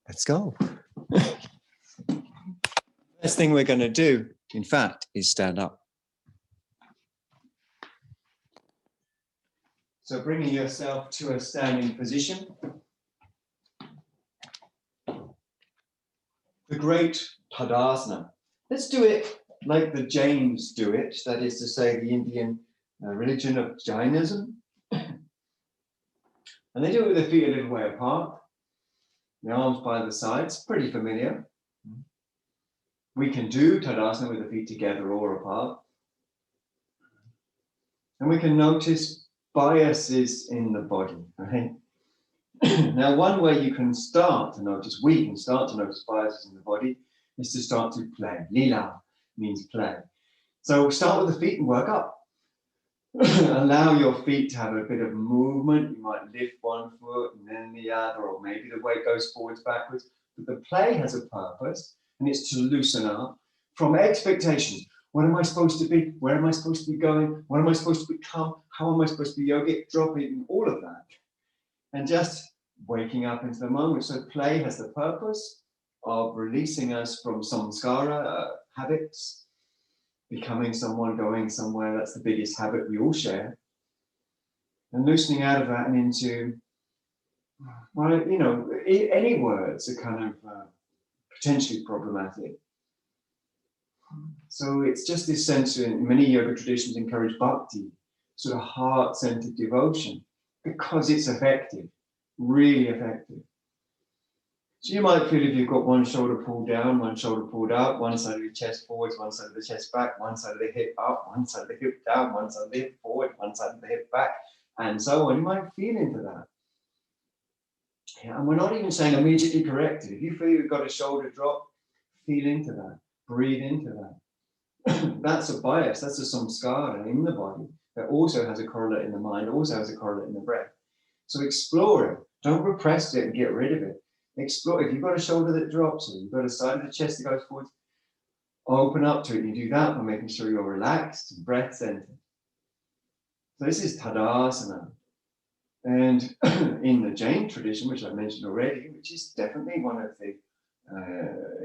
Let's go. First thing we're going to do, in fact, is stand up. So bringing yourself to a standing position. The great Tadasana. Let's do it like the Jains do it, that is to say the Indian religion of Jainism. And they do it with their feet a little way apart, the arms by the sides, pretty familiar. We can do Tadasana with the feet together or apart. And we can notice biases in the body, right? Now, one way you can start to notice, we can start to notice biases in the body, is to start to play. Lila means play. So start with the feet and work up. Allow your feet to have a bit of movement. You might lift one foot and then the other, or maybe the weight goes forwards, backwards. But the play has a purpose, and it's to loosen up from expectations. What am I supposed to be? Where am I supposed to be going? What am I supposed to become? How am I supposed to be yogic? Dropping all of that. And just waking up into the moment. So play has the purpose of releasing us from samskara, habits, becoming someone, going somewhere. That's the biggest habit we all share. And loosening out of that and into, well, you know, any words are kind of potentially problematic. So it's just this sense in many yoga traditions encourage bhakti, sort of heart-centered devotion, because it's effective, really effective. So you might feel if you've got one shoulder pulled down, one shoulder pulled up, one side of your chest forwards, one side of the chest back, one side of the hip up, one side of the hip down, one side of the hip forward, one side of the hip back, and so on. You might feel into that. Yeah, and we're not even saying immediately correct it. If you feel you've got a shoulder drop, feel into that, breathe into that. That's a bias, that's a samskara in the body that also has a correlate in the mind, also has a correlate in the breath. So explore it. Don't repress it and get rid of it. Explore. If you've got a shoulder that drops, or you've got a side of the chest that goes forward, open up to it. You do that by making sure you're relaxed and breath centered. So this is Tadasana. And in the Jain tradition, which I mentioned already, which is definitely one of the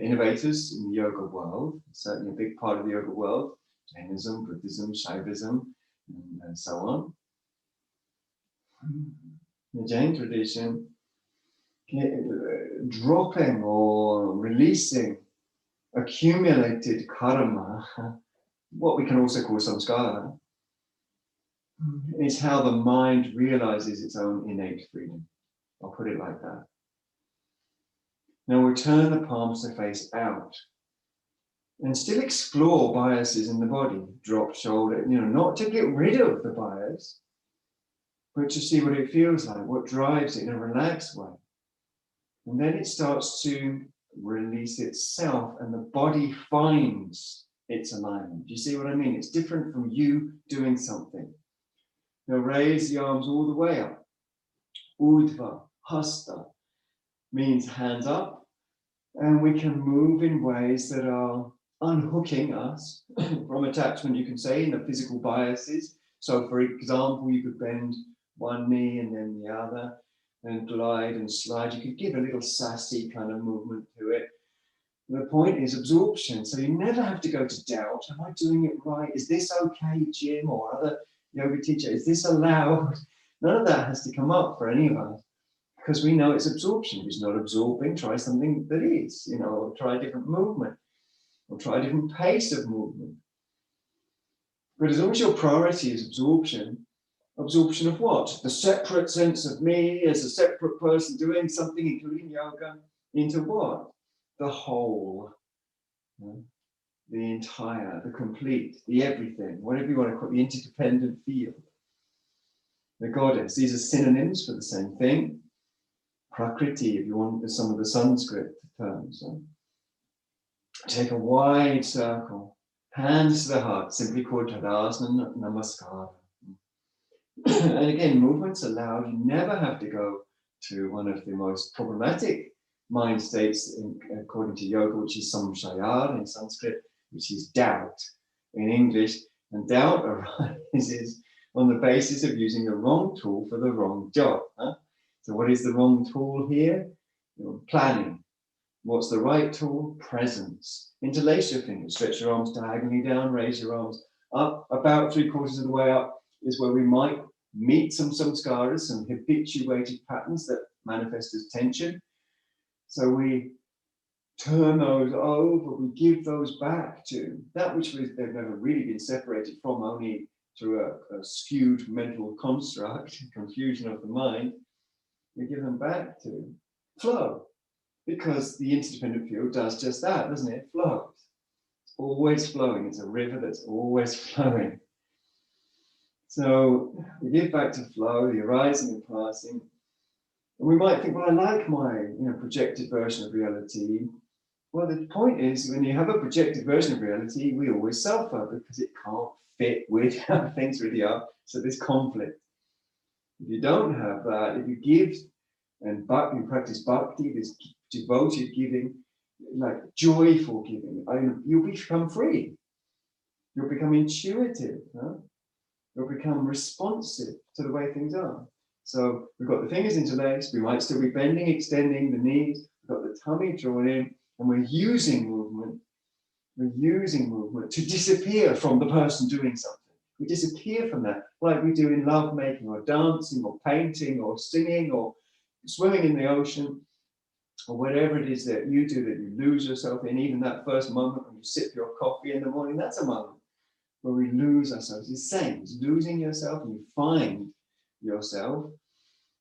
innovators in the yoga world, certainly a big part of the yoga world, Jainism, Buddhism, Shaivism, and so on. The Jain tradition, dropping or releasing accumulated karma, what we can also call samskara, is how the mind realizes its own innate freedom. I'll put it like that. Now we turn the palms to face out and still explore biases in the body. Drop shoulder, you know, not to get rid of the bias, but to see what it feels like, what drives it in a relaxed way. And then it starts to release itself and the body finds its alignment. Do you see what I mean? It's different from you doing something. Now raise the arms all the way up. Urdhva, hasta, means hands up. And we can move in ways that are unhooking us from attachment, you can say, in the physical biases. So for example, you could bend one knee and then the other, and glide and slide. You could give a little sassy kind of movement to it. The point is absorption. So you never have to go to doubt. Am I doing it right? Is this okay, Jim or other yoga teacher? Is this allowed? None of that has to come up for any of us, because we know it's absorption. If it's not absorbing, try something that is, you know, or try a different movement, or try a different pace of movement. But as long as your priority is absorption, absorption of what? The separate sense of me as a separate person doing something, including yoga, into what? The whole, the entire, the complete, the everything, whatever you want to call it, the interdependent field. The goddess, these are synonyms for the same thing. Prakriti, if you want some of the Sanskrit terms. Take a wide circle, hands to the heart, simply called Tadasana Namaskara. And again, movements allowed. You never have to go to one of the most problematic mind states, according to yoga, which is samshaya in Sanskrit, which is doubt in English. And doubt arises on the basis of using the wrong tool for the wrong job. So what is the wrong tool here? Planning. What's the right tool? Presence. Interlace your fingers, stretch your arms diagonally down, raise your arms up. About 3/4 of the way up is where we might meet some samskaras, some habituated patterns that manifest as tension. So we turn those over, we give those back to that which they've never really been separated from, only through a skewed mental construct, confusion of the mind. We give them back to flow, because the interdependent field does just that, doesn't it? It flows. It's always flowing. It's a river that's always flowing. So we give back to flow, the arising and passing. And we might think, well, I like my projected version of reality. Well, the point is, when you have a projected version of reality, we always suffer because it can't fit with how things really are. So there's conflict. If you don't have that, if you give and you practice bhakti, this devoted giving, like joyful giving, you'll become free. You'll become intuitive. You'll become responsive to the way things are. So we've got the fingers interlaced. We might still be bending, extending the knees. We've got the tummy drawn in, and we're using movement. We're using movement to disappear from the person doing something. We disappear from that, like we do in love making, or dancing, or painting, or singing, or swimming in the ocean, or whatever it is that you do that you lose yourself in. Even that first moment when you sip your coffee in the morning, that's a moment where we lose ourselves. It's the same. It's losing yourself, and you find yourself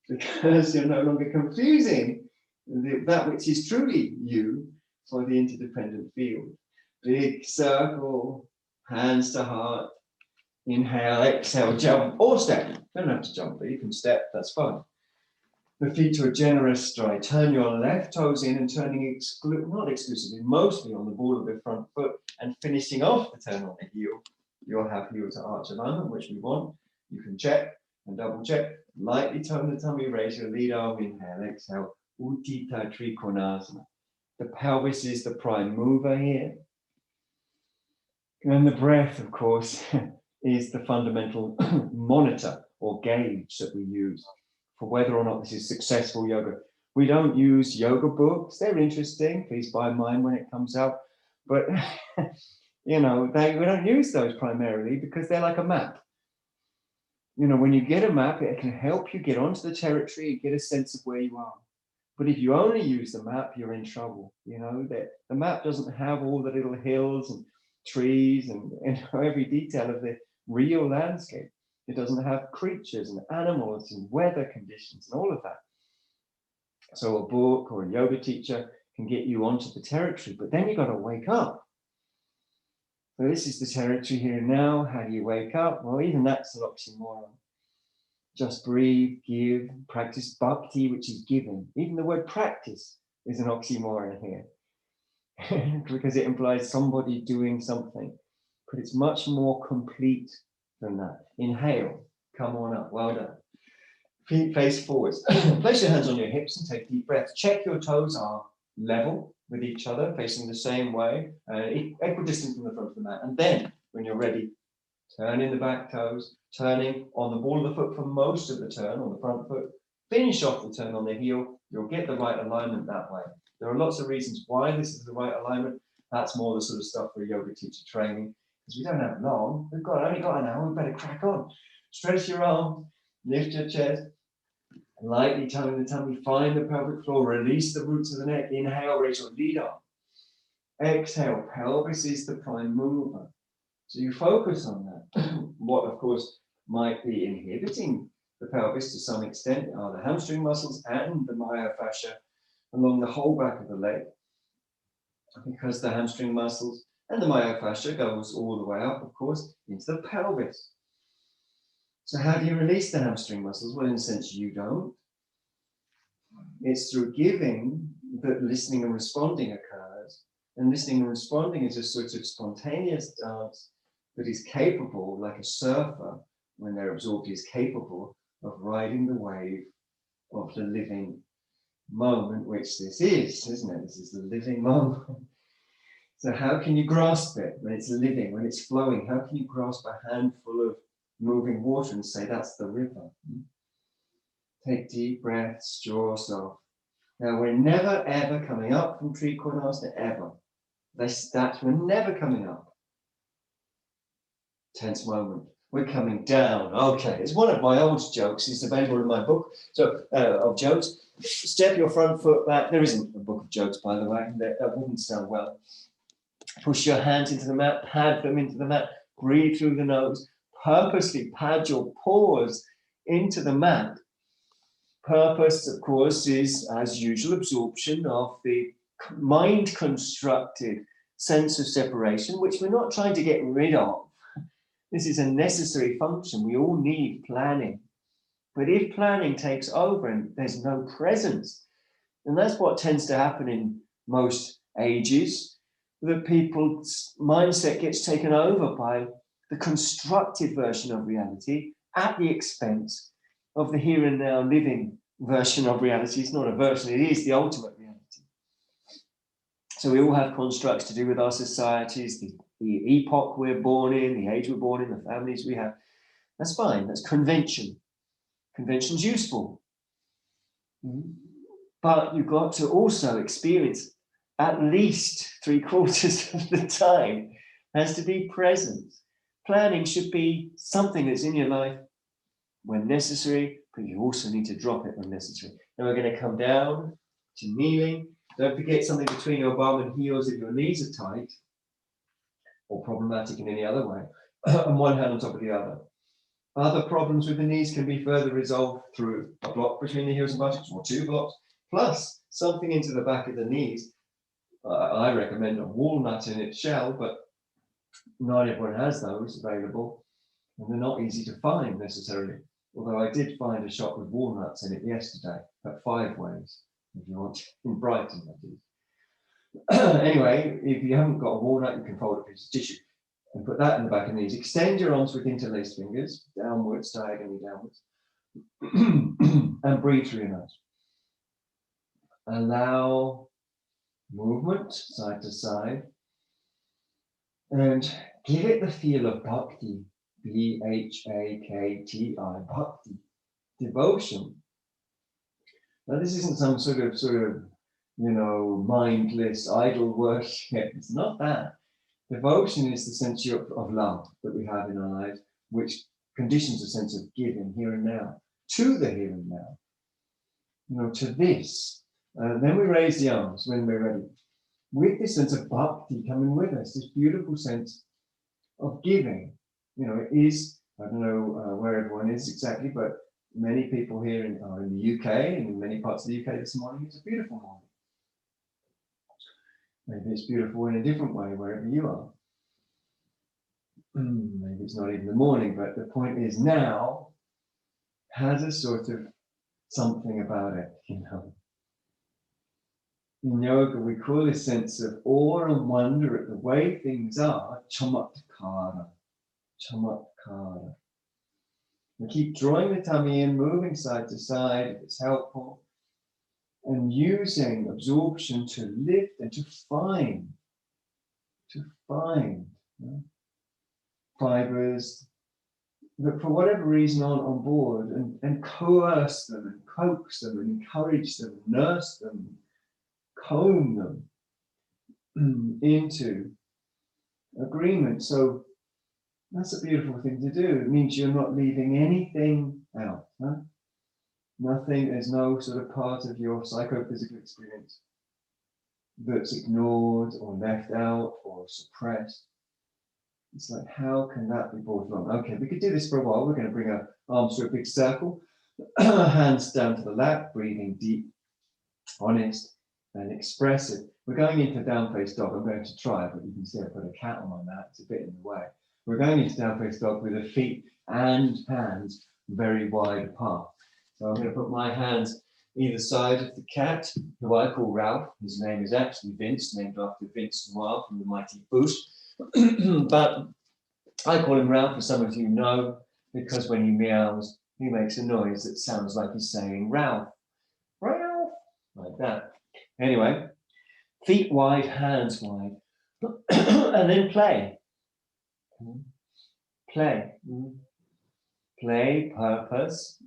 because you're no longer confusing that which is truly you for the interdependent field. Big circle, hands to heart. Inhale, exhale, jump or step. You don't have to jump, but you can step, that's fine. The feet to a generous stride. Turn your left toes in and turning not exclusively, mostly on the ball of the front foot, and finishing off the turn on the heel. You'll have heel to arch alignment, which we want. You can check and double check. Lightly tone the tummy, raise your lead arm, inhale, exhale. Utthita Trikonasana. The pelvis is the prime mover here. And the breath, of course, is the fundamental monitor or gauge that we use for whether or not this is successful yoga. We don't use yoga books. They're interesting. Please buy mine when it comes out. But, we don't use those primarily because they're like a map. When you get a map, it can help you get onto the territory and get a sense of where you are. But if you only use the map, you're in trouble. The map doesn't have all the little hills and trees and every detail of the real landscape. It doesn't have creatures and animals and weather conditions and all of that. So a book or a yoga teacher can get you onto the territory, but then you've got to wake up. So this is the territory here and now. How do you wake up? Well, even that's an oxymoron. Just breathe, give, practice bhakti, which is giving. Even the word practice is an oxymoron here because it implies somebody doing something, but it's much more complete than that. Inhale, come on up, well done. Feet face forwards. Place your hands on your hips and take deep breaths. Check your toes are level with each other, facing the same way, equidistant from the front of the mat. And then, when you're ready, turn in the back toes, turning on the ball of the foot for most of the turn on the front foot. Finish off the turn on the heel. You'll get the right alignment that way. There are lots of reasons why this is the right alignment. That's more the sort of stuff for yoga teacher training, because we don't have long. We've only got an hour. We better crack on. Stretch your arms, lift your chest, lightly tone the tummy, find the pelvic floor, release the roots of the neck. Inhale, raise your lead arm. Exhale, pelvis is the prime mover. So you focus on that. What, of course, might be inhibiting the pelvis to some extent are the hamstring muscles and the myofascia along the whole back of the leg, because the hamstring muscles and the myofascia goes all the way up, of course, into the pelvis. So how do you release the hamstring muscles? Well, in a sense, you don't. It's through giving that listening and responding occurs. And listening and responding is a sort of spontaneous dance that is capable, like a surfer, when they're absorbed, is capable of riding the wave of the living moment, which this is, isn't it? This is the living moment. So how can you grasp it when it's living, when it's flowing? How can you grasp a handful of moving water and say, that's the river? Take deep breaths, jaw yourself. Now, we're never, ever coming up from Trikonasana, ever. We're never coming up. Tense moment. We're coming down. Okay, it's one of my old jokes. It's available in my book of jokes. Step your front foot back. There isn't a book of jokes, by the way. That wouldn't sound well. Push your hands into the mat, pad them into the mat, breathe through the nose. Purposely pad your paws into the mat. Purpose, of course, is, as usual, absorption of the mind-constructed sense of separation, which we're not trying to get rid of. This is a necessary function. We all need planning. But if planning takes over and there's no presence, and that's what tends to happen in most ages, that people's mindset gets taken over by the constructed version of reality at the expense of the here and now living version of reality. It's not a version, it is the ultimate reality. So we all have constructs to do with our societies, the epoch we're born in, the age we're born in, the families we have. That's fine, that's convention. Convention's useful. But you've got to also experience at least 3/4 of the time has to be present. Planning should be something that's in your life when necessary, but you also need to drop it when necessary. Now we're going to come down to kneeling. Don't forget something between your bum and heels if your knees are tight or problematic in any other way, and one hand on top of the other. Other problems with the knees can be further resolved through a block between the heels and buttocks, or 2 blocks, plus something into the back of the knees. I recommend a walnut in its shell, but not everyone has those available, and they're not easy to find necessarily. Although I did find a shop with walnuts in it yesterday at 5 Ways, if you want, in Brighton, that is. Anyway, if you haven't got a walnut, you can fold a piece of tissue and put that in the back of the knees. Extend your arms with interlaced fingers, downwards, diagonally downwards, and breathe through your nose. Allow movement side to side, and give it the feel of bhakti, Bhakti, bhakti, devotion. Now this isn't some sort of, mindless idol worship. It's not that. Devotion is the sense of love that we have in our lives, which conditions a sense of giving here and now, to the here and now, to this. Then we raise the arms when we're ready, with this sense of bhakti coming with us, this beautiful sense of giving. It is, I don't know where everyone is exactly, but many people here are in the UK, and in many parts of the UK this morning, it's a beautiful morning. Maybe it's beautiful in a different way wherever you are. Maybe it's not even the morning, but the point is now has a sort of something about it, In yoga, we call this sense of awe and wonder at the way things are, chamatkara. Chamatkara. We keep drawing the tummy in, moving side to side if it's helpful, and using absorption to lift and to find fibers that for whatever reason aren't on board, and coerce them and coax them and encourage them, nurse them, comb them into agreement. So that's a beautiful thing to do. It means you're not leaving anything out. Nothing, there's no sort of part of your psychophysical experience that's ignored or left out or suppressed. It's like, how can that be brought along? Okay, we could do this for a while. We're going to bring our arms to a big circle, hands down to the lap, breathing deep, honest, and expressive. We're going into down face dog. I'm going to try, but you can see I put a cat on my mat. It's a bit in the way. We're going into down face dog with the feet and hands very wide apart. So I'm going to put my hands either side of the cat, who I call Ralph. His name is actually Vince, named after Vince Noir from the Mighty Boosh. But I call him Ralph, as some of you know, because when he meows, he makes a noise that sounds like he's saying Ralph. Ralph. like that. Anyway, feet wide, hands wide, and then play. Play. Play, purpose,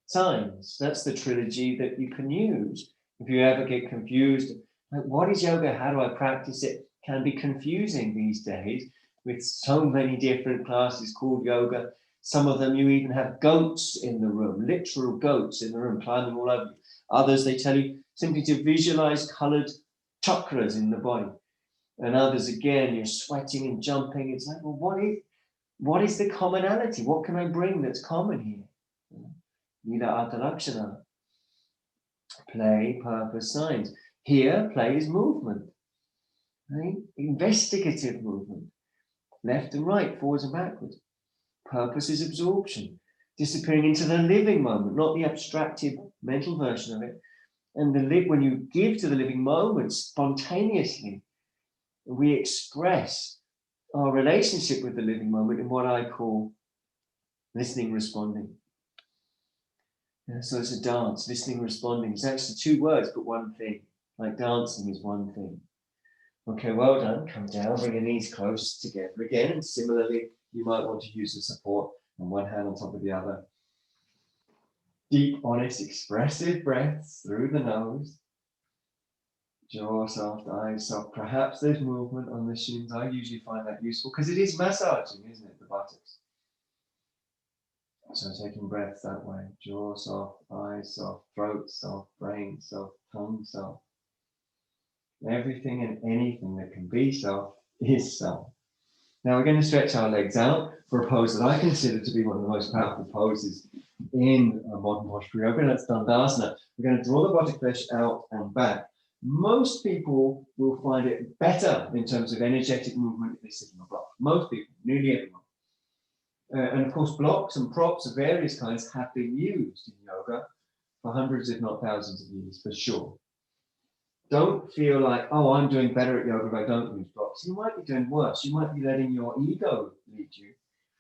signs. That's the trilogy that you can use. If you ever get confused, like, what is yoga? How do I practice it? Can be confusing these days with so many different classes called yoga. Some of them you even have goats in the room, literal goats in the room climbing all over you. Others, they tell you simply to visualize colored chakras in the body. And others, again, you're sweating and jumping. It's like, well, what is the commonality? What can I bring that's common here? Untitled play, purpose, signs. Here, play is movement, right? Investigative movement, left and right, forwards and backwards. Purpose is absorption, disappearing into the living moment, not the abstracted mental version of it. And when you give to the living moment spontaneously, we express our relationship with the living moment in what I call listening, responding. Yeah, so it's a dance, listening, responding. It's actually two words, but one thing. Like dancing is one thing. Okay, well done. Come down, bring your knees close together again. And similarly, you might want to use the support on one hand on top of the other. Deep, honest, expressive breaths through the nose. Jaw soft, eyes soft. Perhaps there's movement on the shins. I usually find that useful because it is massaging, isn't it, the buttocks? So taking breaths that way. Jaw soft, eyes soft, throat soft, brain soft, tongue soft. Everything and anything that can be soft is soft. Now we're going to stretch our legs out for a pose that I consider to be one of the most powerful poses in modern posture yoga. That's Tadasana. We're going to draw the buttock flesh out and back. Most people will find it better in terms of energetic movement if they sit on a block. Most people, nearly everyone. And of course, blocks and props of various kinds have been used in yoga for hundreds, if not thousands of years, for sure. Don't feel like, oh, I'm doing better at yoga if I don't use blocks. You might be doing worse. You might be letting your ego lead you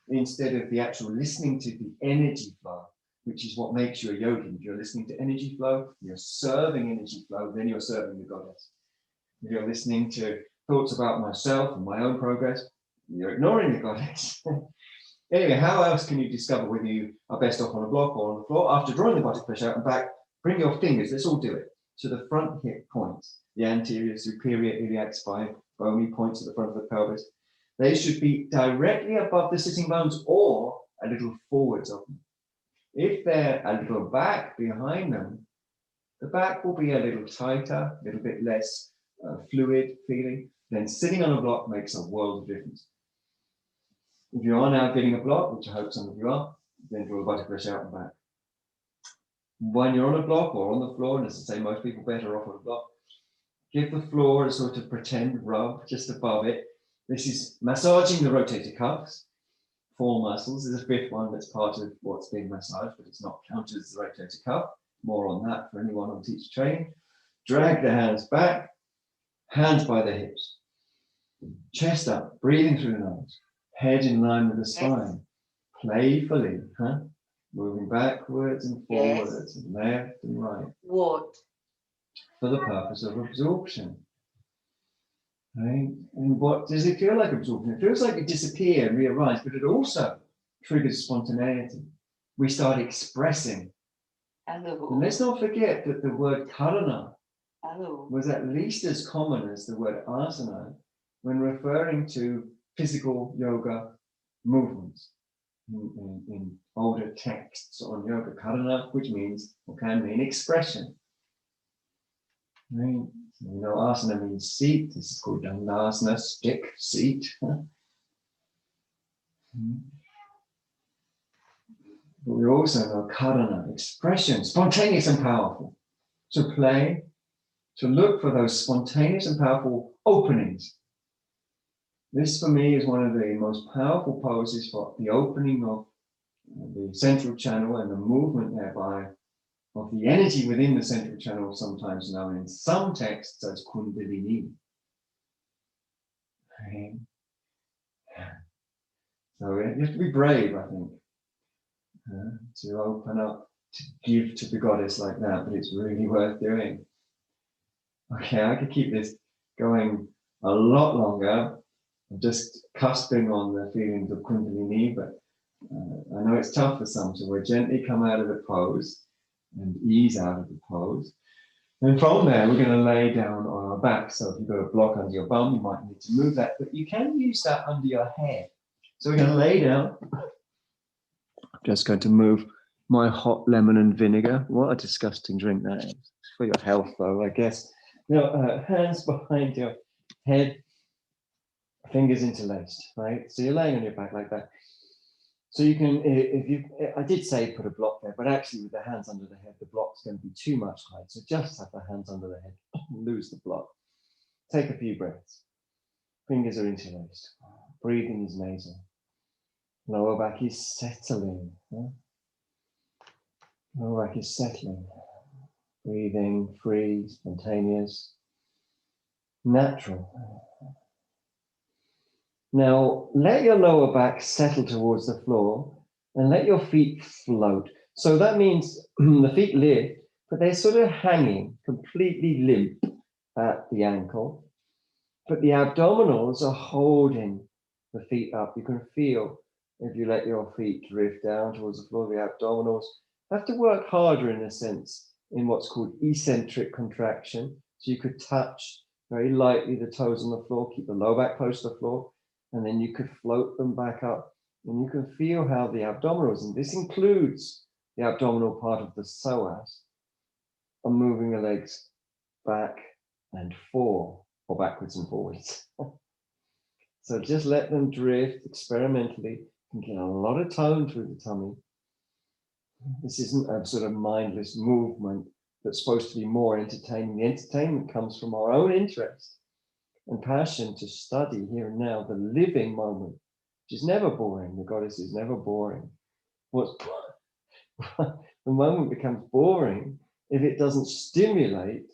instead of the actual listening to the energy flow, which is what makes you a yogi. If you're listening to energy flow, you're serving energy flow, then you're serving the goddess. If you're listening to thoughts about myself and my own progress, you're ignoring the goddess. Anyway, how else can you discover whether you are best off on a block or on the floor? After drawing the buttock flesh out and back, bring your fingers, let's all do it, to the front hip points, the anterior superior iliac spine, bony points at the front of the pelvis. They should be directly above the sitting bones or a little forwards of them. If they're a little back behind them, the back will be a little tighter, a little bit less fluid feeling. Then sitting on a block makes a world of difference. If you are now getting a block, which I hope some of you are, then draw the buttock flesh out and back. When you're on a block or on the floor, and as I say, most people better off on a block, give the floor a sort of pretend rub just above it. This is massaging the rotator cuffs, 4 muscles. There's a 5th one that's part of what's being massaged, but it's not counted as the rotator cuff. More on that for anyone on teacher training. Drag the hands back, hands by the hips. Chest up, breathing through the nose. Head in line with the spine. Playfully, moving backwards and forwards, and left and right. What? For the purpose of absorption. Right? And what does it feel like absorption? It feels like it disappears and rearise, but it also triggers spontaneity. We start expressing. Hello. And let's not forget that the word karana Hello. was at least as common as the word asana when referring to physical yoga movements in older texts on yoga. Karana, which means, or can mean, expression. Right? So we know asana means seat. This is called dandasana, stick, seat. But we also know karana, expression, spontaneous and powerful. To play, to look for those spontaneous and powerful openings. This, for me, is one of the most powerful poses for the opening of the central channel and the movement thereby of the energy within the central channel, sometimes known in some texts as kundalini. Okay. So you have to be brave, I think, to open up, to give to the goddess like that, but it's really worth doing. Okay, I could keep this going a lot longer. I'm just cusping on the feelings of Kundalini, but I know it's tough for some, so we'll gently come out of the pose and ease out of the pose. And from there, we're going to lay down on our back. So if you've got a block under your bum, you might need to move that, but you can use that under your head. So we're going to lay down. I'm just going to move my hot lemon and vinegar. What a disgusting drink that is. It's for your health, though, I guess. Now, hands behind your head, fingers interlaced, right? So you're laying on your back like that. So you can, I did say put a block there, but actually with the hands under the head, the block's going to be too much height. So just have the hands under the head, lose the block. Take a few breaths. Fingers are interlaced. Breathing is nasal. Lower back is settling. Lower back is settling. Breathing free, spontaneous, natural. Now, let your lower back settle towards the floor and let your feet float. So that means the feet lift, but they're sort of hanging, completely limp at the ankle. But the abdominals are holding the feet up. You can feel if you let your feet drift down towards the floor, the abdominals have to work harder in a sense in what's called eccentric contraction. So you could touch very lightly the toes on the floor, keep the lower back close to the floor, and then you could float them back up. And you can feel how the abdominals, and this includes the abdominal part of the psoas, are moving the legs back and forth, or backwards and forwards. So just let them drift experimentally. You can get a lot of tone through the tummy. This isn't a sort of mindless movement that's supposed to be more entertaining. The entertainment comes from our own interest and passion to study here and now, the living moment, which is never boring. The goddess is never boring. The moment becomes boring if it doesn't stimulate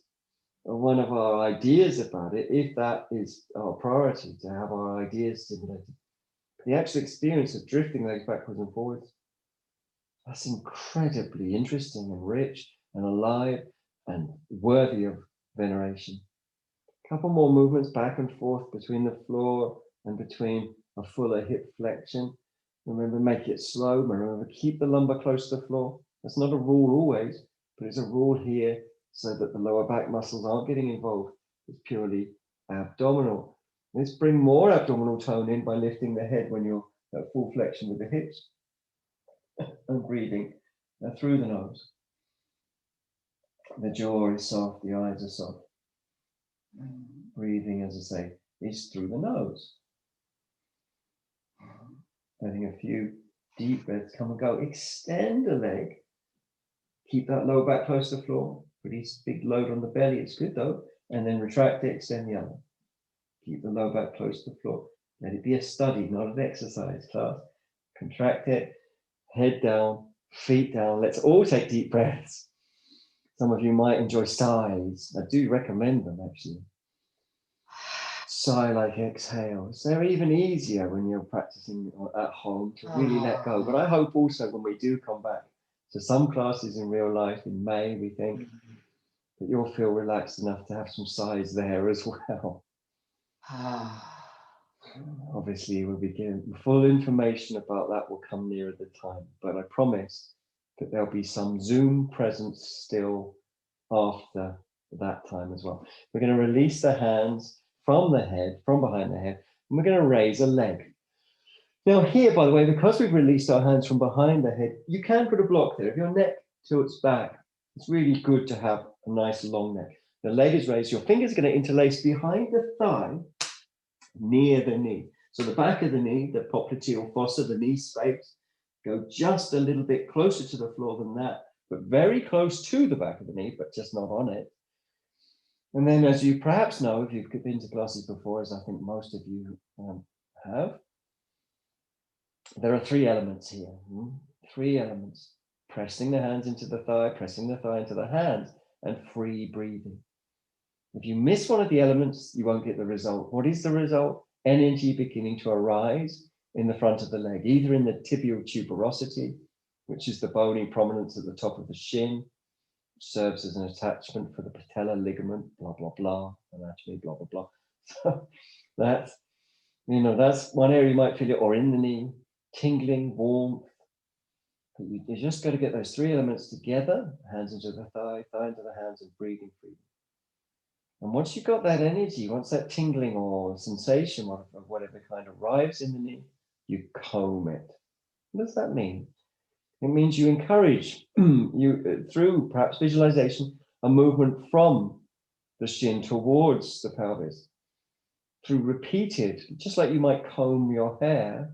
one of our ideas about it, if that is our priority, to have our ideas stimulated. The actual experience of drifting legs backwards and forwards, that's incredibly interesting and rich and alive and worthy of veneration. A couple more movements back and forth between the floor and between a fuller hip flexion. Remember, make it slow. Remember, keep the lumbar close to the floor. That's not a rule always, but it's a rule here so that the lower back muscles aren't getting involved. It's purely abdominal. Let's bring more abdominal tone in by lifting the head when you're at full flexion with the hips and breathing through the nose. The jaw is soft, the eyes are soft. Breathing, as I say, is through the nose. Letting a few deep breaths come and go. Extend the leg. Keep that lower back close to the floor. Pretty big load on the belly. It's good though. And then retract it, extend the other. Keep the lower back close to the floor. Let it be a study, not an exercise class. Contract it. Head down, feet down. Let's all take deep breaths. Some of you might enjoy sighs. I do recommend them actually. Sigh like exhales. They're even easier when you're practicing at home to really let go. But I hope also when we do come back to some classes in real life in May, we think that you'll feel relaxed enough to have some sighs there as well. Obviously, we'll be given full information about that will come nearer the time, but I promise that there'll be some Zoom presence still after that time as well. We're going to release the hands from the head, from behind the head, and we're going to raise a leg. Now here, by the way, because we've released our hands from behind the head, you can put a block there. If your neck tilts back, it's really good to have a nice long neck. The leg is raised, your fingers are going to interlace behind the thigh, near the knee. So the back of the knee, the popliteal fossa, the knee space, go just a little bit closer to the floor than that, but very close to the back of the knee, but just not on it. And then, as you perhaps know, if you've been to classes before, as I think most of you have, there are three elements here. Three elements. Pressing the hands into the thigh, pressing the thigh into the hands, and free breathing. If you miss one of the elements, you won't get the result. What is the result? Energy beginning to arise in the front of the leg, either in the tibial tuberosity, which is the bony prominence at the top of the shin, serves as an attachment for the patella ligament, blah, blah, blah, anatomy, blah, blah, blah. So that's, that's one area you might feel it, or in the knee, tingling, warmth. But you just got to get those three elements together, hands into the thigh, thigh into the hands, and breathing freely. And once you've got that energy, once that tingling or sensation of whatever kind arrives in the knee, you comb it. What does that mean? It means you encourage, through perhaps visualization, a movement from the shin towards the pelvis. Through repeated, just like you might comb your hair.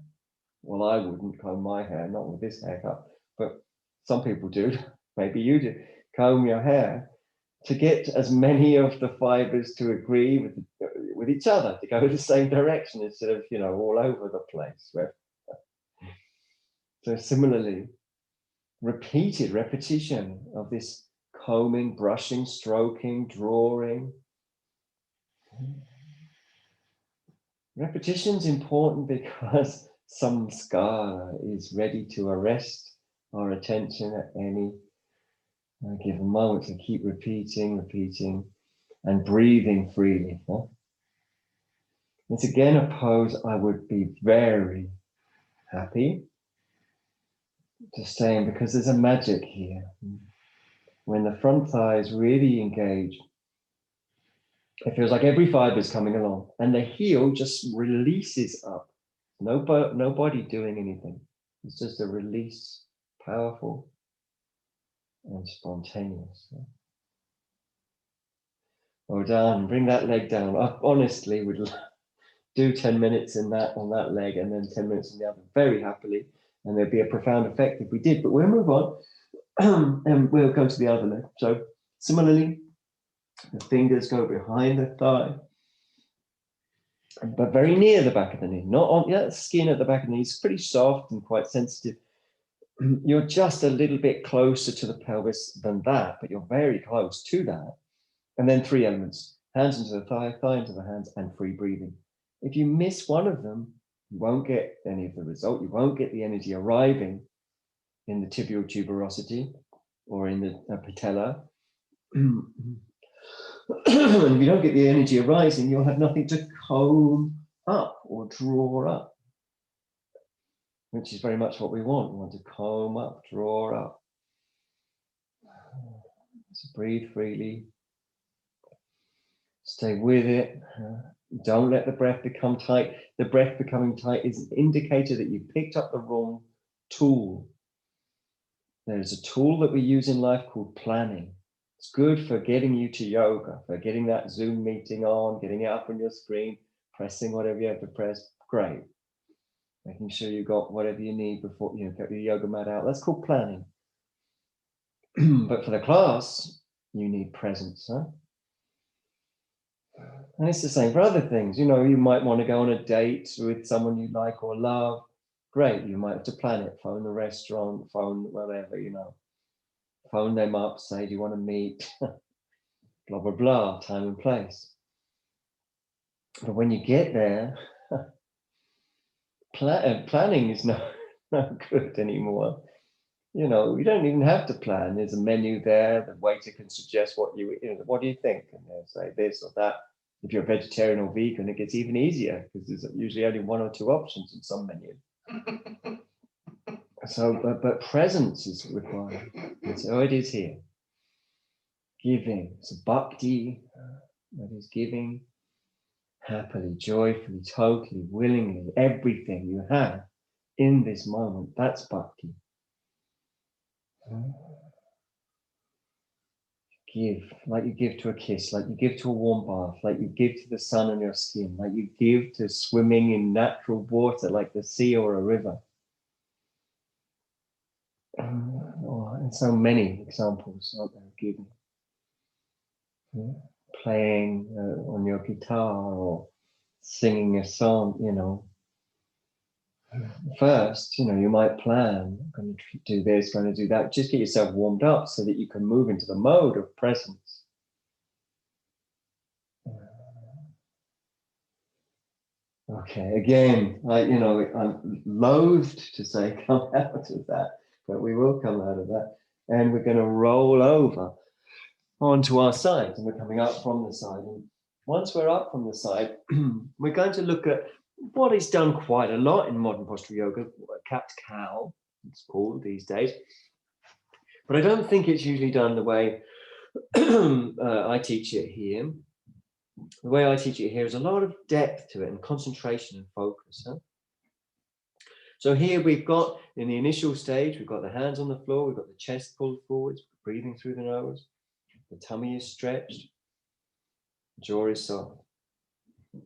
Well, I wouldn't comb my hair, not with this haircut, but some people do, maybe you do, comb your hair to get as many of the fibers to agree with each other, to go the same direction instead of, all over the place. So similarly, repetition of this combing, brushing, stroking, drawing. Repetition's important because samskara is ready to arrest our attention at any given moment. So keep repeating, and breathing freely. It's again a pose I would be very happy to stay in, because there's a magic here. When the front thigh is really engaged, it feels like every fiber is coming along, and the heel just releases up. Nobody doing anything. It's just a release, powerful and spontaneous. Go down, bring that leg down. I honestly would do 10 minutes on that leg, and then 10 minutes on the other, very happily. And there'd be a profound effect if we did, but we'll move on and we'll go to the other leg. So similarly, the fingers go behind the thigh, but very near the back of the knee, not on the skin at the back of the knee. It's pretty soft and quite sensitive. You're just a little bit closer to the pelvis than that, but you're very close to that. And then three elements: hands into the thigh, thigh into the hands, and free breathing. If you miss one of them, you won't get any of the result. You won't get the energy arriving in the tibial tuberosity or in the patella. And if you don't get the energy arising, you'll have nothing to comb up or draw up, which is very much what we want. We want to comb up, draw up. So breathe freely. Stay with it. Don't let the breath become tight. The breath becoming tight is an indicator that you picked up the wrong tool. There's a tool that we use in life called planning. It's good for getting you to yoga, for getting that Zoom meeting on, getting it up on your screen, pressing whatever you have to press. Great. Making sure you got whatever you need before you get your yoga mat out. That's called planning. But for the class, you need presence, huh? And it's the same for other things. You might want to go on a date with someone you like or love. Great, you might have to plan it, phone the restaurant, phone whatever, phone them up, say, do you want to meet? Blah, blah, blah, time and place. But when you get there, planning is no good anymore. You don't even have to plan. There's a menu there. The waiter can suggest what do you think? And they'll say this or that. If you're vegetarian or vegan, it gets even easier because there's usually only one or two options in some menu. So, but presence is required. So it is here. Giving. So bhakti, that is giving happily, joyfully, totally, willingly, everything you have in this moment. That's bhakti. Give, like you give to a kiss, like you give to a warm bath, like you give to the sun on your skin, like you give to swimming in natural water, like the sea or a river. And so many examples, aren't there, of giving. Playing on your guitar or singing a song, First, you might plan, I'm going to do this, going to do that. Just get yourself warmed up so that you can move into the mode of presence. Okay, again, I'm loathed to say come out of that, but we will come out of that. And we're going to roll over onto our side, and we're coming up from the side. And once we're up from the side, we're going to look at what is done quite a lot in modern postural yoga, cat cow, it's called these days. But I don't think it's usually done the way I teach it here. The way I teach it here is a lot of depth to it and concentration and focus. Huh? So here we've got, in the initial stage, we've got the hands on the floor, we've got the chest pulled forwards, breathing through the nose, the tummy is stretched, jaw is soft. So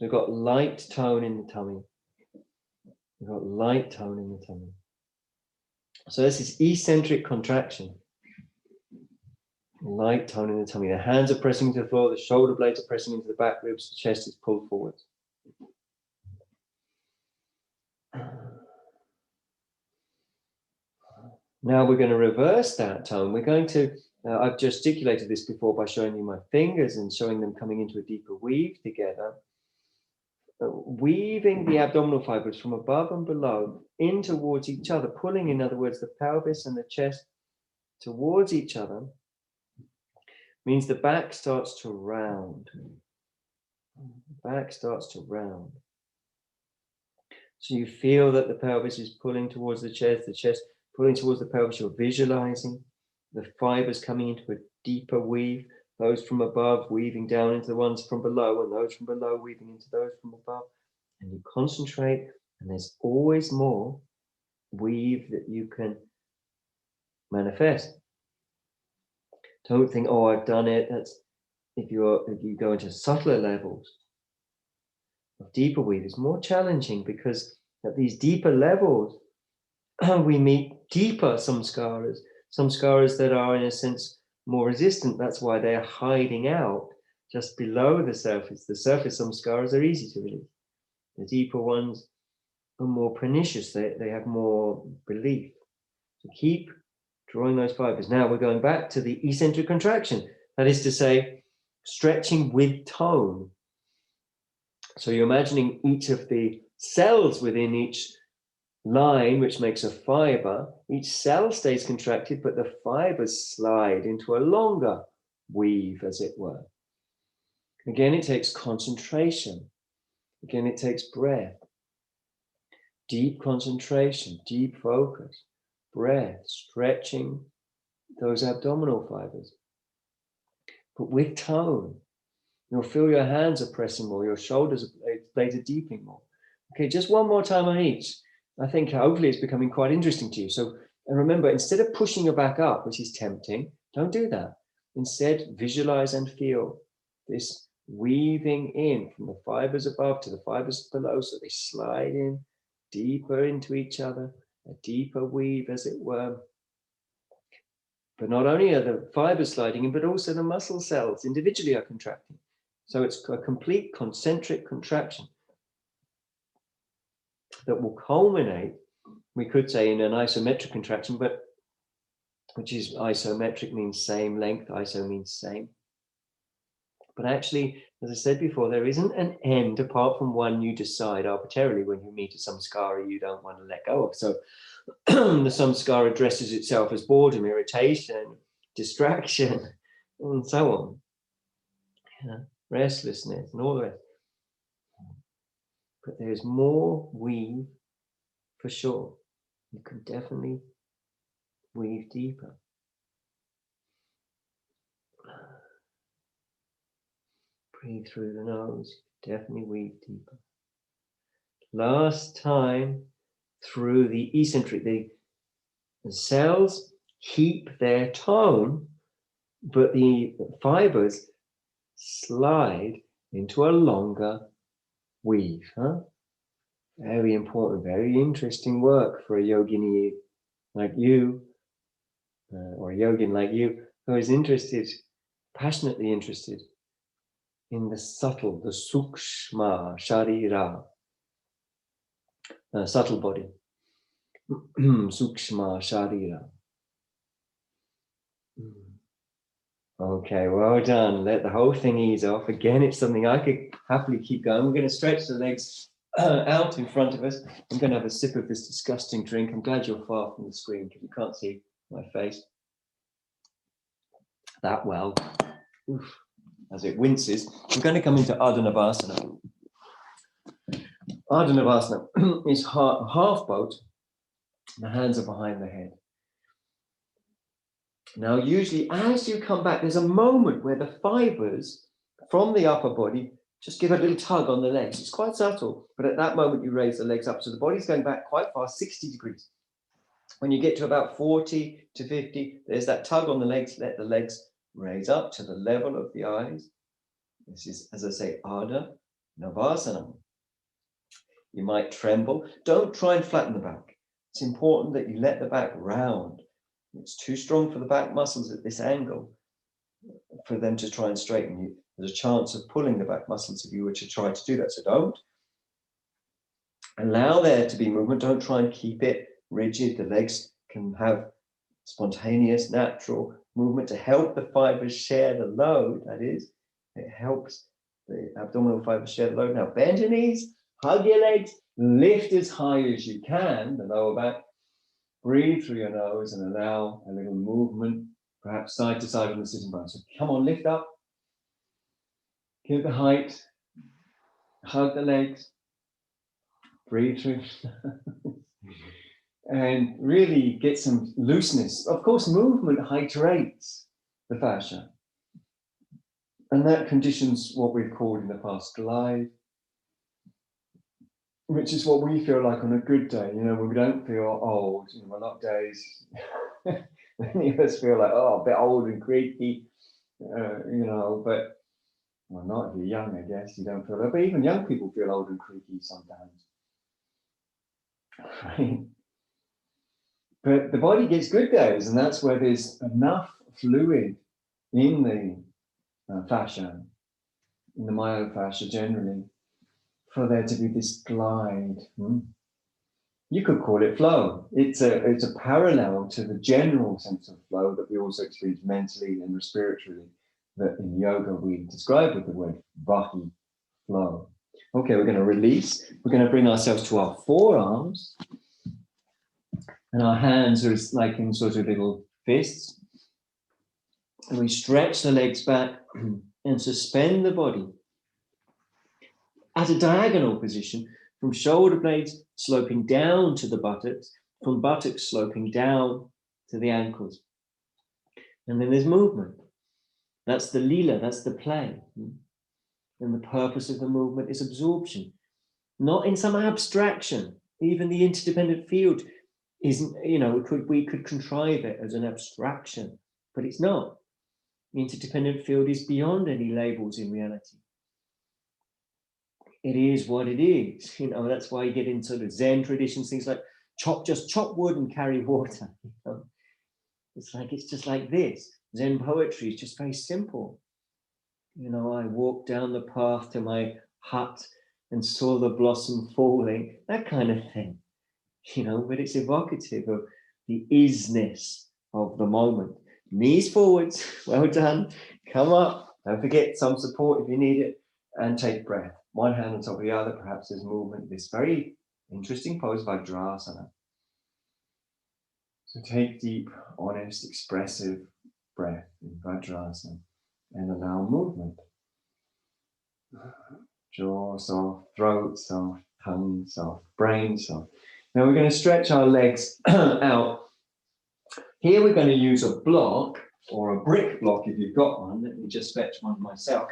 we've got light tone in the tummy. We've got light tone in the tummy. So this is eccentric contraction. Light tone in the tummy. The hands are pressing to the floor, the shoulder blades are pressing into the back ribs, the chest is pulled forwards. Now we're going to reverse that tone. We're going to, I've gesticulated this before by showing you my fingers and showing them coming into a deeper weave together. Weaving the abdominal fibers from above and below in towards each other, pulling, in other words, the pelvis and the chest towards each other, means the back starts to round. The back starts to round. So you feel that the pelvis is pulling towards the chest pulling towards the pelvis. You're visualizing the fibers coming into a deeper weave, those from above weaving down into the ones from below, and those from below weaving into those from above. And you concentrate, and there's always more weave that you can manifest. Don't think, oh, I've done it. That's if you go into subtler levels of deeper weave, it's more challenging, because at these deeper levels we meet deeper samskaras that are, in a sense, more resistant. That's why they're hiding out just below the surface. The surface samskaras are easy to release. The deeper ones are more pernicious. They have more belief. So keep drawing those fibers. Now we're going back to the eccentric contraction. That is to say, stretching with tone. So you're imagining each of the cells within each line, which makes a fiber. Each cell stays contracted, but the fibers slide into a longer weave, as it were. Again, it takes concentration. Again, it takes breath. Deep concentration, deep focus, breath, stretching those abdominal fibers. But with tone, you'll feel your hands are pressing more, your shoulders blades are deepening more. Okay, just one more time on each. I think hopefully it's becoming quite interesting to you. So, and remember, instead of pushing your back up, which is tempting, don't do that. Instead, visualize and feel this weaving in from the fibers above to the fibers below, so they slide in deeper into each other, a deeper weave, as it were. But not only are the fibers sliding in, but also the muscle cells individually are contracting. So it's a complete concentric contraction that will culminate, we could say, in an isometric contraction, but which is isometric, means same length, iso means same. But actually, as I said before, there isn't an end apart from one you decide arbitrarily when you meet a samskara you don't want to let go of. So the samskara addresses itself as boredom, irritation, distraction, and so on. Yeah, restlessness and all the rest. But there's more weave for sure. You can definitely weave deeper. Breathe through the nose, definitely weave deeper. Last time through the eccentric, the cells keep their tone, but the fibers slide into a longer weave. Huh? Very important, very interesting work for a yogini like you, or a yogin like you, who is interested, passionately interested in the subtle, the sukshma sharira, subtle body. Sukshma sharira. Okay, well done. Let the whole thing ease off. Again, it's something I could happily keep going. We're going to stretch the legs out in front of us. I'm going to have a sip of this disgusting drink. I'm glad you're far from the screen because you can't see my face. that well. Oof, as it winces, we're going to come into Ardha Navasana. Ardha Navasana is half boat. The hands are behind the head. Now, usually as you come back, there's a moment where the fibers from the upper body just give a little tug on the legs. It's quite subtle, but at that moment you raise the legs up. So the body's going back quite far, 60 degrees. When you get to about 40 to 50, there's that tug on the legs. Let the legs raise up to the level of the eyes. This is, as I say, Ardha Navasana. You might tremble. Don't try and flatten the back. It's important that you let the back round. It's too strong for the back muscles at this angle for them to try and straighten you. There's a chance of pulling the back muscles if you were to try to do that. So don't allow there to be movement. Don't try and keep it rigid. The legs can have spontaneous, natural movement to help the fibers share the load. That is, it helps the abdominal fibers share the load. Now, bend your knees, hug your legs, lift as high as you can, the lower back. Breathe through your nose and allow a little movement, perhaps side to side on the sitting bone. So come on, lift up. Give the height. Hug the legs. Breathe through. And really get some looseness. Of course, movement hydrates the fascia. And that conditions what we've called in the past glide, which is what we feel like on a good day, you know, when we don't feel old. You know, a lot of days, many of us feel like, oh, a bit old and creaky, you know, but, well, not if you're young, I guess, you don't feel that, but even young people feel old and creaky sometimes, right? But the body gets good days, and that's where there's enough fluid in the fascia, in the myofascia generally, for there to be this glide. You could call it flow. It's a parallel to the general sense of flow that we also experience mentally and respiratory, that in yoga we describe with the word bhakti, flow. Okay, we're going to release. We're going to bring ourselves to our forearms, and our hands are like in sort of little fists. And we stretch the legs back and suspend the body at a diagonal position, from shoulder blades sloping down to the buttocks, from buttocks sloping down to the ankles. And then there's movement. That's the lila, that's the play. And the purpose of the movement is absorption, not in some abstraction. Even the interdependent field isn't, you know, we could contrive it as an abstraction, but it's not. The interdependent field is beyond any labels in reality. It is what it is, you know. That's why you get into sort of Zen traditions, things like just chop wood and carry water. You know? It's just like this. Zen poetry is just very simple. You know, I walked down the path to my hut and saw the blossom falling, that kind of thing. You know, but it's evocative of the isness of the moment. Knees forwards, well done. Come up, don't forget some support if you need it, and take breath. One hand on top of the other, perhaps there's movement. This very interesting pose, Vajrasana. So take deep, honest, expressive breath in Vajrasana and allow movement. Jaw soft, throat soft, tongue soft, brain soft. Now we're going to stretch our legs out. Here we're going to use a block or a brick block if you've got one. Let me just fetch one myself.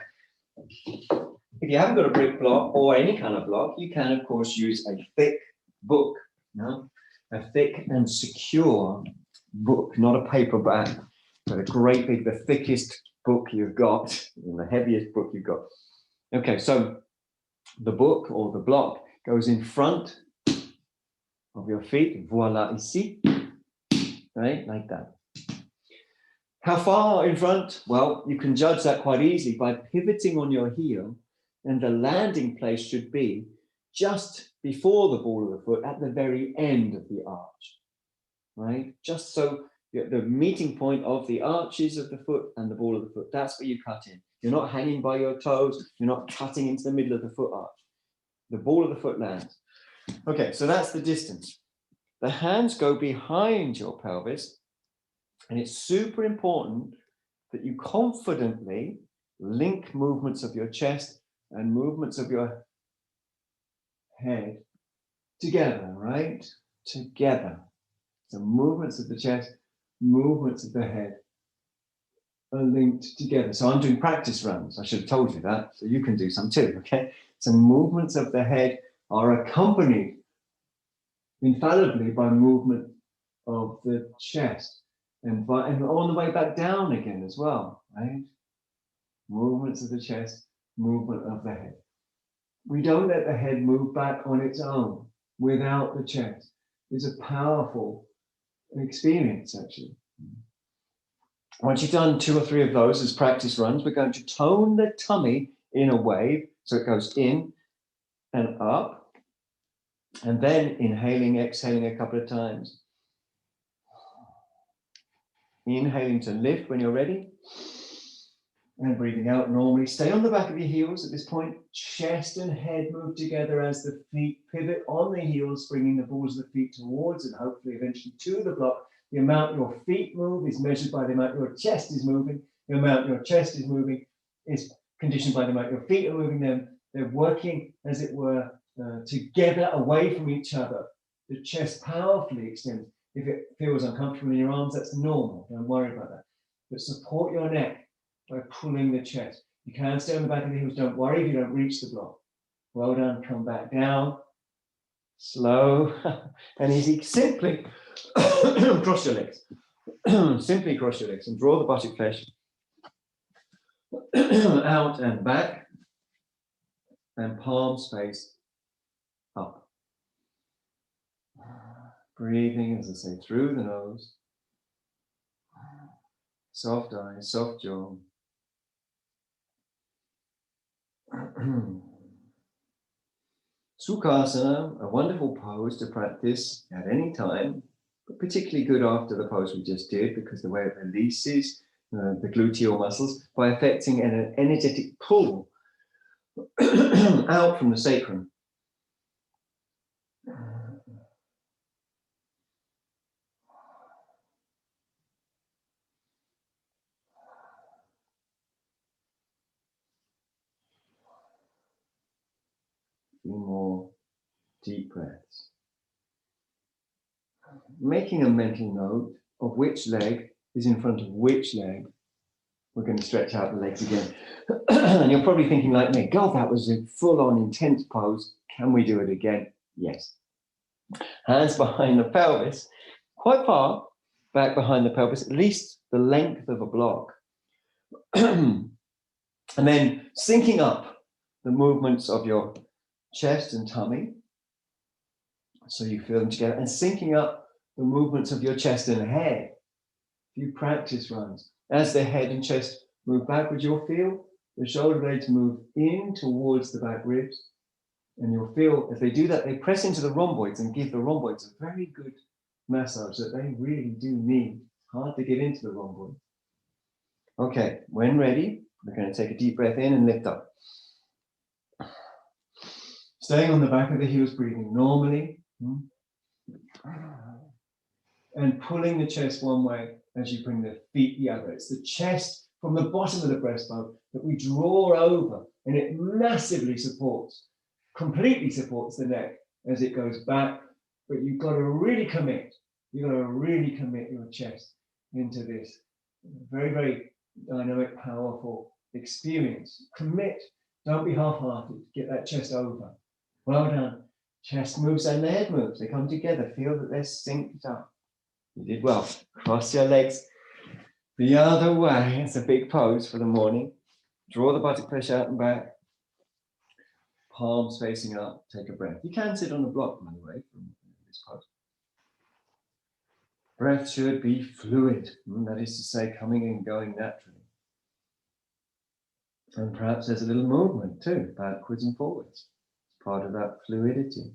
If you haven't got a brick block or any kind of block, you can, of course, use a thick book. No? A thick and secure book, not a paperback, but a great big, the thickest book you've got, and the heaviest book you've got. Okay, so the book or the block goes in front of your feet, voila, ici, right, like that. How far in front? Well, you can judge that quite easily by pivoting on your heel, and the landing place should be just before the ball of the foot at the very end of the arch, right? Just so the meeting point of the arches of the foot and the ball of the foot, that's where you cut in. You're not hanging by your toes, you're not cutting into the middle of the foot arch. The ball of the foot lands. Okay, so that's the distance. The hands go behind your pelvis, and it's super important that you confidently link movements of your chest and movements of your head together, right? Together. So movements of the chest, movements of the head are linked together. So I'm doing practice runs. I should have told you that. So you can do some too, okay? So movements of the head are accompanied infallibly by movement of the chest and on the way back down again as well, right? Movements of the chest, movement of the head. We don't let the head move back on its own without the chest. It's a powerful experience, actually. Once you've done 2 or 3 of those as practice runs, we're going to tone the tummy in a wave. So it goes in and up, and then inhaling, exhaling a couple of times. Inhaling to lift when you're ready, and breathing out normally. Stay on the back of your heels at this point. Chest and head move together as the feet pivot on the heels, bringing the balls of the feet towards and hopefully eventually to the block. The amount your feet move is measured by the amount your chest is moving. The amount your chest is moving is conditioned by the amount your feet are moving. They're working, as it were, together away from each other. The chest powerfully extends. If it feels uncomfortable in your arms, that's normal. Don't worry about that. But support your neck by pulling the chest. You can stay on the back of the heels. Don't worry if you don't reach the block. Well done. Come back down. Slow and easy. Simply cross your legs. Simply cross your legs and draw the buttock flesh out and back, and palms face up. Breathing, as I say, through the nose. Soft eyes, soft jaw. Sukhasana, a wonderful pose to practice at any time, but particularly good after the pose we just did, because the way it releases the gluteal muscles by affecting an energetic pull out from the sacrum. Few more deep breaths. Making a mental note of which leg is in front of which leg. We're going to stretch out the legs again. And you're probably thinking like me, God, that was a full-on intense pose. Can we do it again? Yes. Hands behind the pelvis, quite far back behind the pelvis, at least the length of a block. And then syncing up the movements of your chest and tummy, so you feel them together, and syncing up the movements of your chest and head. A few practice runs. As the head and chest move backwards, you'll feel the shoulder blades move in towards the back ribs, and you'll feel, if they do that, they press into the rhomboids and give the rhomboids a very good massage that they really do need. It's hard to get into the rhomboids. Okay, when ready, we're going to take a deep breath in and lift up. Staying on the back of the heels, breathing normally. And pulling the chest one way as you bring the feet the other. It's the chest from the bottom of the breastbone that we draw over, and it massively supports, completely supports the neck as it goes back. But you've got to really commit. You've got to really commit your chest into this very, very dynamic, powerful experience. Commit. Don't be half-hearted. Get that chest over. Well done. Chest moves and the head moves. They come together. Feel that they're synced up. You did well. Cross your legs the other way. It's a big pose for the morning. Draw the buttock flesh out and back. Palms facing up. Take a breath. You can sit on the block, by the way, from this pose. Breath should be fluid. That is to say, coming and going naturally. And perhaps there's a little movement too, backwards and forwards. It's part of that fluidity.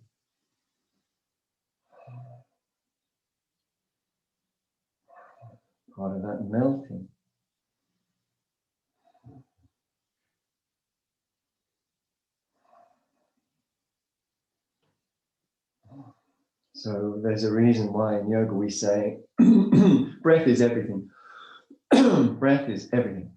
Part of that melting. So there's a reason why in yoga we say breath is everything. Breath is everything.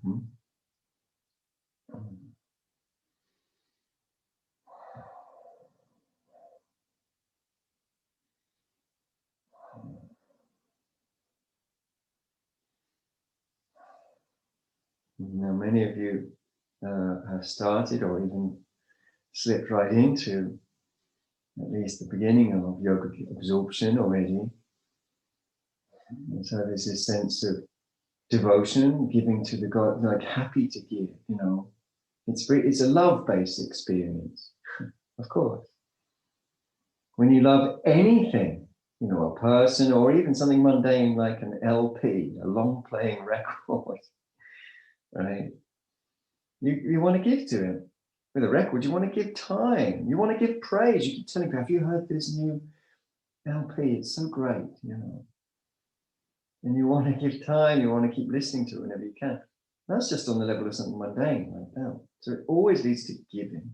Now, many of you have started or even slipped right into at least the beginning of yoga absorption already. And so there's this sense of devotion, giving to the God, like happy to give, you know. It's a love-based experience, of course. When you love anything, you know, a person or even something mundane like an LP, a long-playing record, right? You want to give to it. With a record, you want to give time. You want to give praise. You keep telling people, have you heard this new LP? It's so great, you know. And you want to give time. You want to keep listening to it whenever you can. That's just on the level of something mundane like that. So it always leads to giving.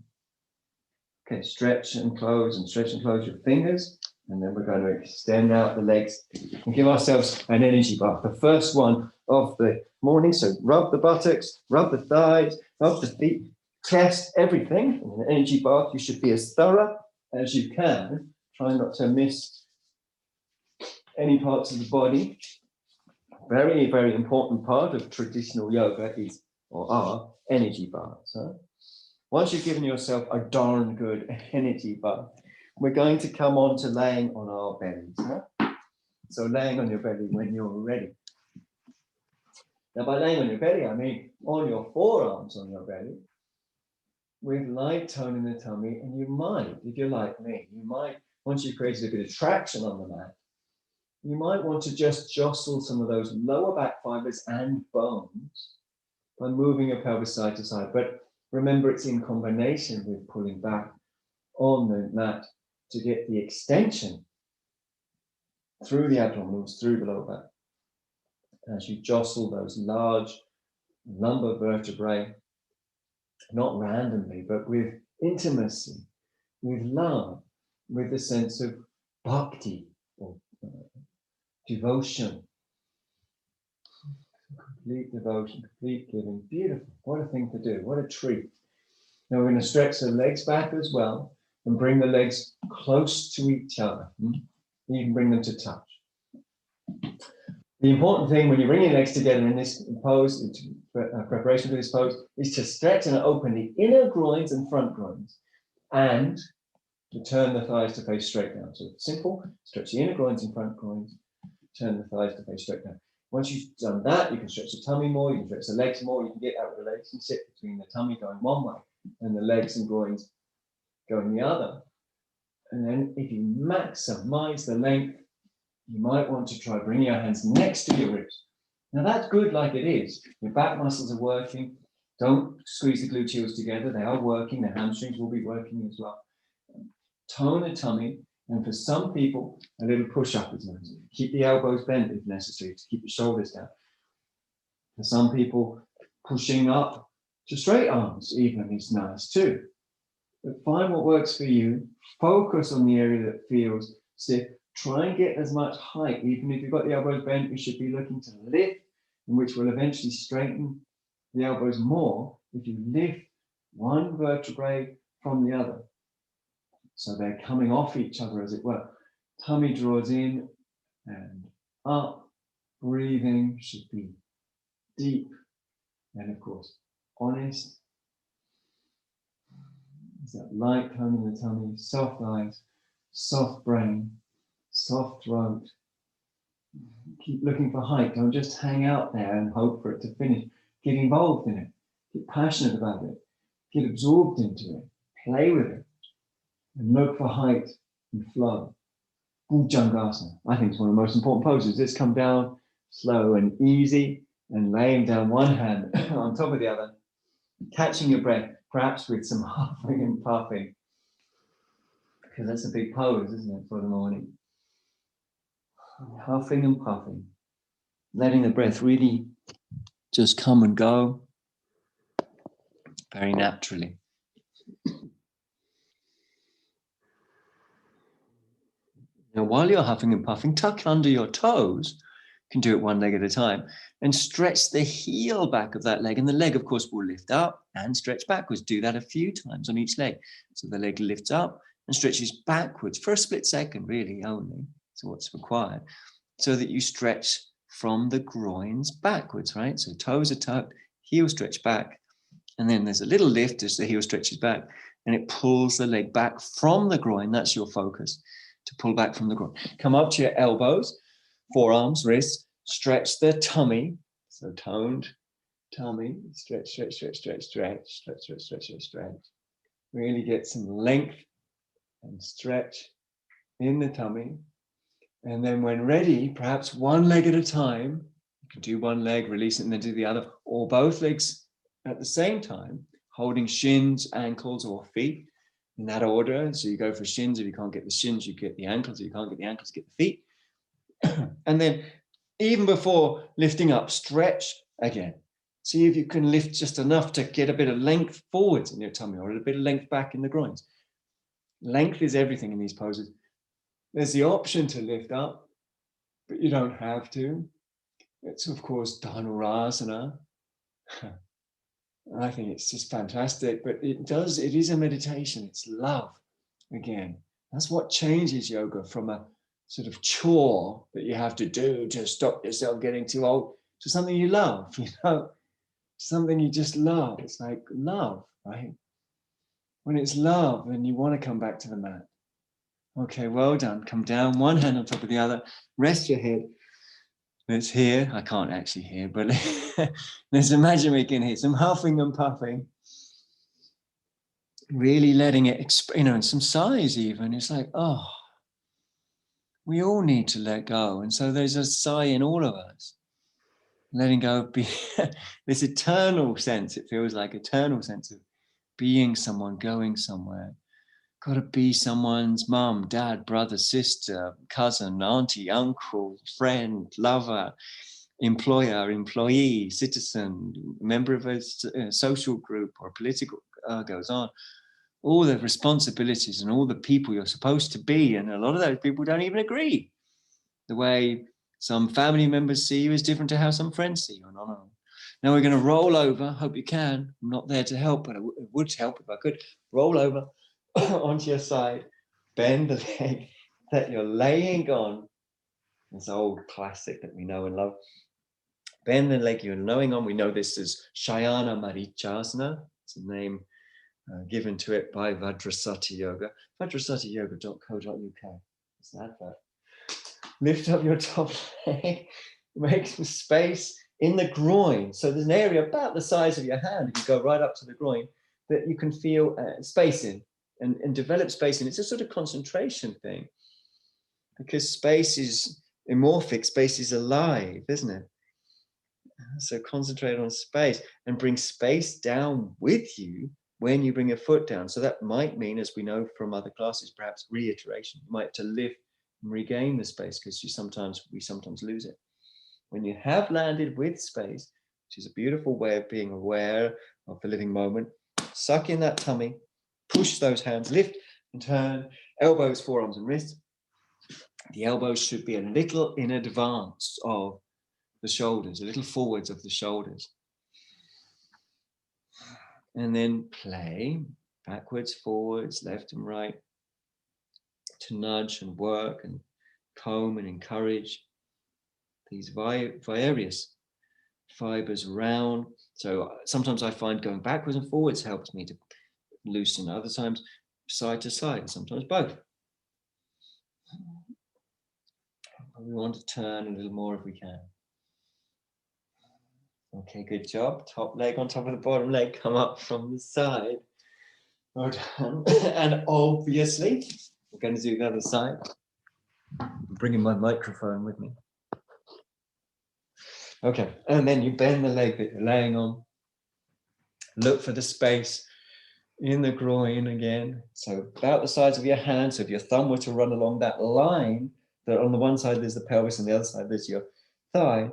Okay, stretch and close your fingers. And then we're going to extend out the legs and give ourselves an energy bath. The first one of the morning. So rub the buttocks, rub the thighs, rub the feet, chest, everything. In an energy bath, you should be as thorough as you can. Try not to miss any parts of the body. Very, very important part of traditional yoga is, or are, energy baths. Huh? Once you've given yourself a darn good energy bath, we're going to come on to laying on our bellies. Huh? So laying on your belly when you're ready. Now by laying on your belly, I mean on your forearms on your belly, with light tone in the tummy, and you might, if you're like me, you might, once you've created a bit of traction on the mat, you might want to just jostle some of those lower back fibers and bones by moving your pelvis side to side. But remember, it's in combination with pulling back on the mat to get the extension through the abdominals, through the lower back. As you jostle those large lumbar vertebrae, not randomly, but with intimacy, with love, with a sense of bhakti, or devotion. Complete devotion, complete giving. Beautiful. What a thing to do. What a treat. Now we're going to stretch the legs back as well and bring the legs close to each other. You can bring them to touch. The important thing when you bring your legs together in this pose, preparation for this pose, is to stretch and open the inner groins and front groins and to turn the thighs to face straight down. So simple, stretch the inner groins and front groins, turn the thighs to face straight down. Once you've done that, you can stretch the tummy more, you can stretch the legs more, you can get out with the legs and sit between the tummy going one way and the legs and groins going the other. And then if you maximize the length, you might want to try bringing your hands next to your ribs. Now that's good like it is. Your back muscles are working. Don't squeeze the gluteals together. They are working. The hamstrings will be working as well. Tone the tummy. And for some people, a little push-up is nice. Keep the elbows bent if necessary to keep the shoulders down. For some people, pushing up to straight arms even is nice too. But find what works for you. Focus on the area that feels stiff. Try and get as much height. Even if you've got the elbows bent, we should be looking to lift, which will eventually straighten the elbows more if you lift one vertebrae from the other. So they're coming off each other, as it were. Tummy draws in and up. Breathing should be deep and, of course, honest. There's that light tone in the tummy, soft eyes, soft brain, soft throat. Keep looking for height. Don't just hang out there and hope for it to finish. Get involved in it. Get passionate about it. Get absorbed into it. Play with it. And look for height and flow. Bhujangasana. I think it's one of the most important poses. Just come down slow and easy and laying down one hand on top of the other, catching your breath, perhaps with some huffing and puffing, because that's a big pose, isn't it, for the morning? Huffing and puffing, letting the breath really just come and go very naturally. Now, while you're huffing and puffing, tuck under your toes, can do it one leg at a time, and stretch the heel back of that leg. And the leg, of course, will lift up and stretch backwards. Do that a few times on each leg. So the leg lifts up and stretches backwards for a split second, really, only. So what's required, so that you stretch from the groins backwards, right? So toes are tucked, heel stretch back, and then there's a little lift as the heel stretches back, and it pulls the leg back from the groin. That's your focus, to pull back from the groin. Come up to your elbows, forearms, wrists, stretch the tummy. So toned tummy, stretch, stretch, stretch, stretch, stretch, stretch, stretch, stretch, stretch, stretch. Really get some length and stretch in the tummy. And then when ready, perhaps one leg at a time, you can do one leg, release it, and then do the other, or both legs at the same time, holding shins, ankles, or feet in that order. So you go for shins. If you can't get the shins, you get the ankles. If you can't get the ankles, get the feet. And then even before lifting up, stretch again. See if you can lift just enough to get a bit of length forwards in your tummy, or a bit of length back in the groins. Length is everything in these poses. There's the option to lift up, but you don't have to. It's, of course, Dhanurasana. I think it's just fantastic, but it is a meditation. It's love again. That's what changes yoga from a sort of chore that you have to do to stop yourself getting too old to something you love, something you just love. It's like love, right? When it's love, then you want to come back to the mat. Okay, well done. Come down, one hand on top of the other, rest your head. Let's hear. I can't actually hear, but let's imagine we can hear some huffing and puffing. Really letting it, and some sighs even. It's like, oh, we all need to let go. And so there's a sigh in all of us. Letting go of this eternal sense, it feels like eternal sense of being someone, going somewhere. Got to be someone's mum, dad, brother, sister, cousin, auntie, uncle, friend, lover, employer, employee, citizen, member of a social group or political, goes on. All the responsibilities and all the people you're supposed to be. And a lot of those people don't even agree. The way some family members see you is different to how some friends see you. No. Now we're going to roll over. Hope you can. I'm not there to help, but it would help if I could. Roll over onto your side. Bend the leg that you're laying on. This old classic that we know and love. Bend the leg you're laying on. We know this as Shayana Marichasana. It's a name given to it by Vajrasati Yoga. Vajrasatiyoga.co.uk. It's an advert. Lift up your top leg. Make some space in the groin. So there's an area about the size of your hand, if you go right up to the groin, that you can feel space in and develop space in. It's a sort of concentration thing, because space is amorphic, space is alive, isn't it? So concentrate on space and bring space down with you when you bring your foot down. So that might mean, as we know from other classes, perhaps reiteration. You might have to lift and regain the space, because we sometimes lose it. When you have landed with space, which is a beautiful way of being aware of the living moment, suck in that tummy, push those hands, lift and turn, elbows, forearms and wrists. The elbows should be a little in advance of the shoulders, a little forwards of the shoulders. And then play backwards, forwards, left and right, to nudge and work and comb and encourage these various fibers around. So sometimes I find going backwards and forwards helps me to loosen, other times side to side, sometimes both. We want to turn a little more if we can. Okay, good job. Top leg on top of the bottom leg, come up from the side. Well done. And obviously, we're going to do the other side. I'm bringing my microphone with me. Okay, and then you bend the leg that you're laying on. Look for the space in the groin again. So about the size of your hand. So if your thumb were to run along that line, that on the one side there's the pelvis and the other side there's your thigh,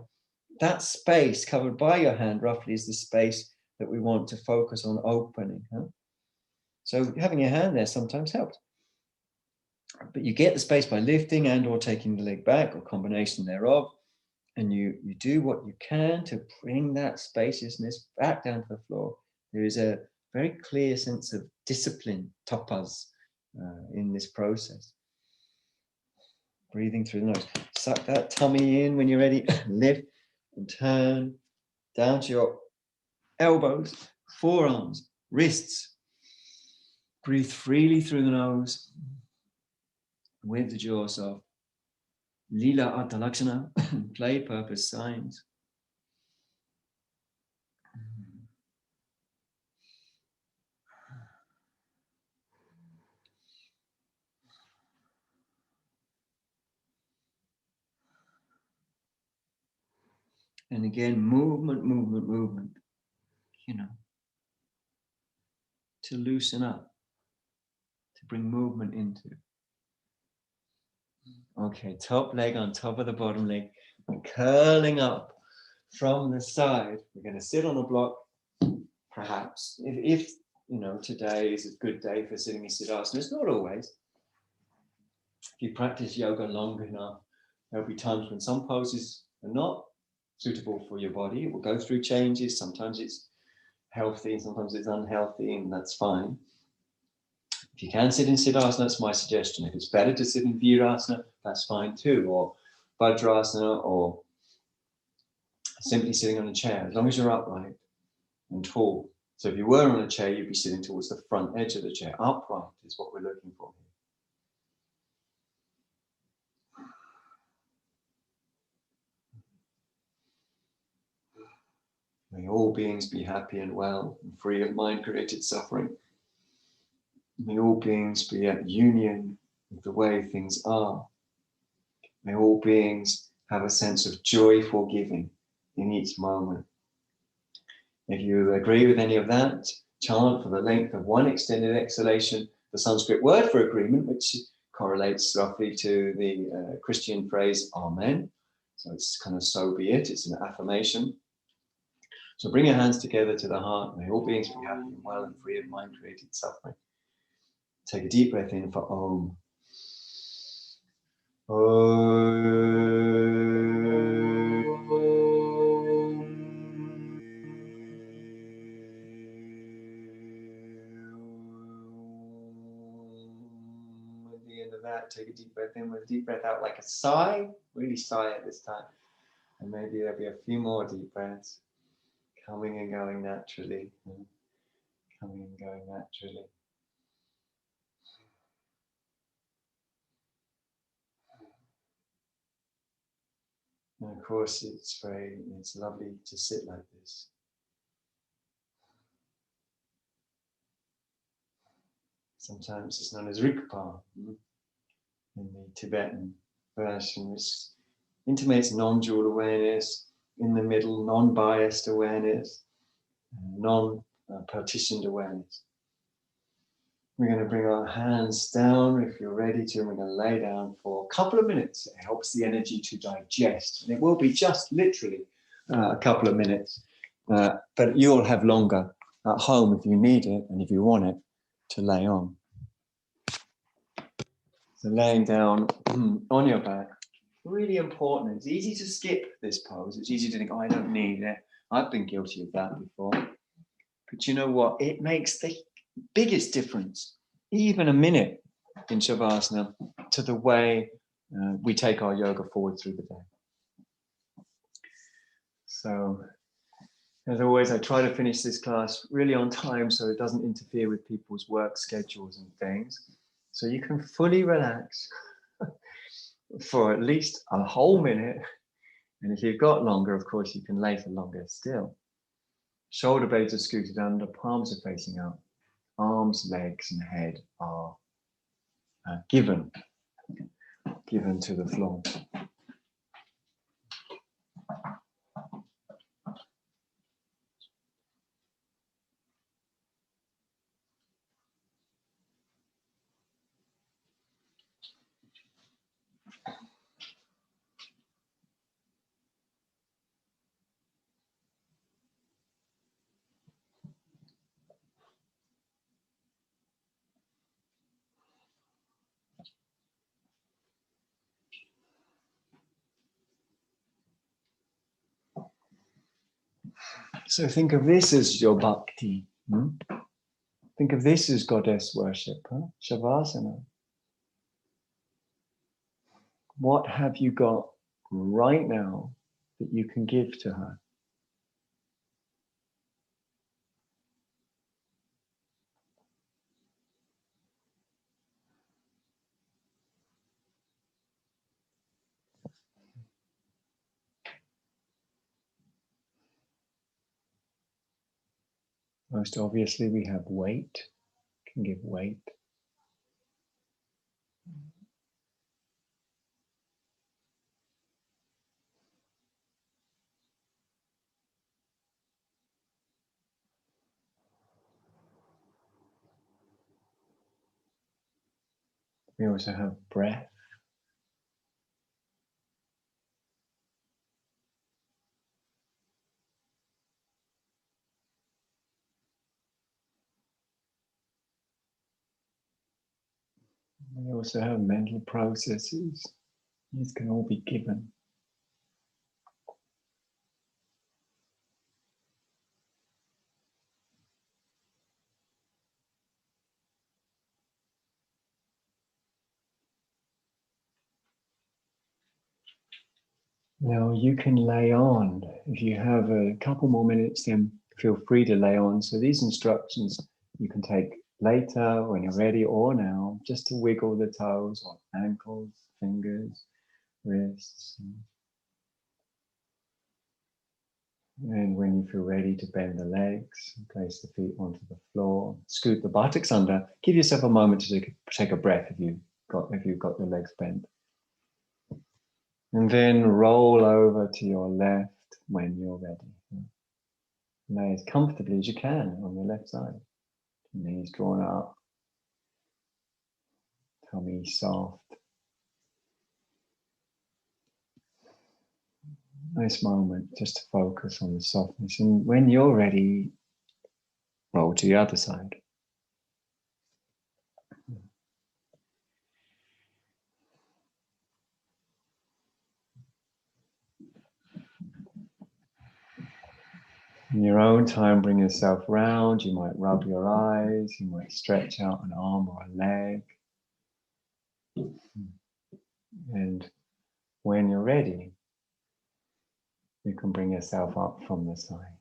that space covered by your hand roughly is the space that we want to focus on opening. So having your hand there sometimes helps. But you get the space by lifting and or taking the leg back, or combination thereof, And you do what you can to bring that spaciousness back down to the floor. There is a very clear sense of discipline, tapas, in this process. Breathing through the nose. Suck that tummy in when you're ready. Lift and turn down to your elbows, forearms, wrists. Breathe freely through the nose with the jaw soft. Lila Attalakshana, play purpose signs. And again, movement, movement, movement, to loosen up, to bring movement into. Okay, top leg on top of the bottom leg, and curling up from the side. We're going to sit on a block, perhaps. If today is a good day for sitting in Tadasana, it's not always. If you practice yoga long enough, there'll be times when some poses are not suitable for your body. It will go through changes. Sometimes it's healthy, sometimes it's unhealthy, and that's fine. If you can sit in Siddhasana, that's my suggestion. If it's better to sit in Virasana, that's fine too, or Vajrasana, or simply sitting on a chair, as long as you're upright and tall. So if you were on a chair, you'd be sitting towards the front edge of the chair. Upright is what we're looking for here. May all beings be happy and well and free of mind-created suffering. May all beings be at union with the way things are. May all beings have a sense of joyful giving in each moment. If you agree with any of that, chant for the length of one extended exhalation, the Sanskrit word for agreement, which correlates roughly to the Christian phrase Amen. So it's kind of so be it, it's an affirmation. So bring your hands together to the heart. May all beings be happy and well and free of mind-created suffering. Take a deep breath in for Om. At the end of that, take a deep breath in with a deep breath out like a sigh. Really sigh at this time. And maybe there'll be a few more deep breaths coming and going naturally. Coming and going naturally. And of course, it's lovely to sit like this. Sometimes it's known as Rikpa in the Tibetan version, which intimates non-dual awareness, in the middle, non-biased awareness, non-partitioned awareness. We're going to bring our hands down if you're ready to, and we're going to lay down for a couple of minutes. It helps the energy to digest. And it will be just literally a couple of minutes, but you'll have longer at home if you need it and if you want it to lay on. So laying down on your back, really important. It's easy to skip this pose. It's easy to think, oh, I don't need it. I've been guilty of that before. But you know what? It makes the biggest difference, even a minute in Shavasana, to the way we take our yoga forward through the day. So, as always, I try to finish this class really on time so it doesn't interfere with people's work schedules and things. So you can fully relax for at least a whole minute. And if you've got longer, of course, you can lay for longer still. Shoulder blades are scooted under, palms are facing out. Arms, legs, and head are given to the floor. So think of this as your bhakti. Think of this as goddess worship, Shavasana. What have you got right now that you can give to her? Most obviously, we have weight, can give weight. We also have breath. We also have mental processes. These can all be given. Now you can lay on. If you have a couple more minutes, then feel free to lay on. So these instructions you can take later when you're ready or now, just to wiggle the toes or ankles, fingers, wrists. And when you feel ready to bend the legs, place the feet onto the floor, scoot the buttocks under. Give yourself a moment to take a breath if you've got your legs bent. And then roll over to your left when you're ready. Lay as comfortably as you can on your left side. Knees drawn up, tummy soft. Nice moment just to focus on the softness. And when you're ready, roll to the other side. In your own time, bring yourself round. You might rub your eyes. You might stretch out an arm or a leg. And when you're ready, you can bring yourself up from the side.